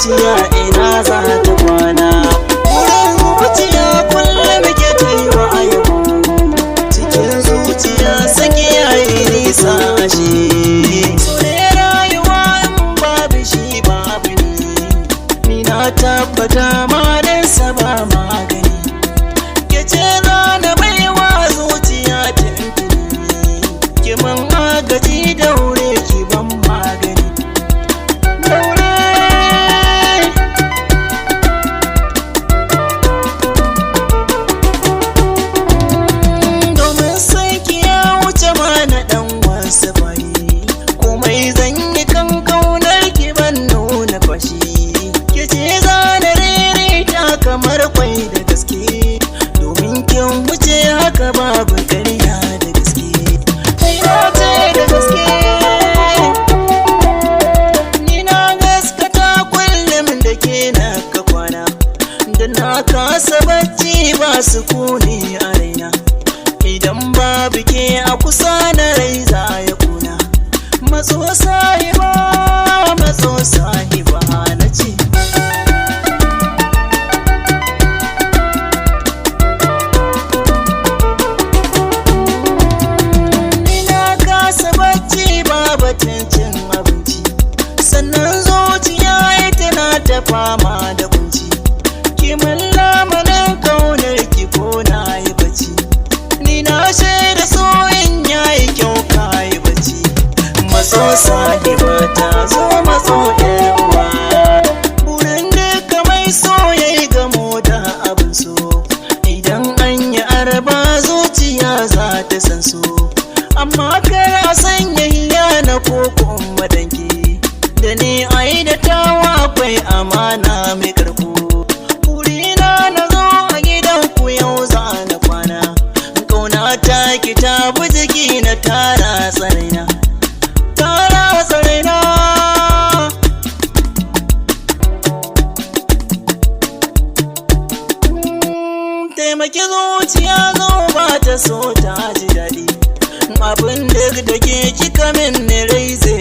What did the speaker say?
zuciya ina za ta kwana. Wurin zuciya kullum ke kaiwa a yabo, cikin zuciya sake yayi nisa shi. So ne rayuwa in babu shi babu ni na tabbata madansa ba magani. Ke ce za na baiwa zuciya tintini, ki man agaji daure ki ban magani. Domin sai ki ya wuce mana dan wasu bayi, komai zan yi kan kaunar ki ban nuna fashi. Ki ce za na rere ta kamar kwai da gaske, domin kin wuce haka babu ƙarya da gaske. Kai na ce da gaske, ni na gaskata kullum da ke na ka kwana, da na kasa bacci ba sukuni a raina. Idan babu ke a kusa na rai za ya kuna. Matso sahiba, matso sahiba na ce. Batun cin abinci, sannan zuciya tana ta fama da kunci. Ki lamarin kaunar ki ko na yi bacci, ni na shaida so in yayi kyau ka yi bacci. Matso sahiba ta zo, matso ƴar uwa, burin duka mai so yayi gamo da abin so. Idan an yi arba zuciya za ta san so, amma kar a sanya na koko madanki da ni ai da tawa akwai amana mai karko. Kurina na zo a gidan ku yau za na kwana, kauna ta ki ta bi jiki na tara tsaraina, tara tsaraina. Taimaki zuciya zo ba ta so ta ji daɗi, abin da ke kika min ne rai zai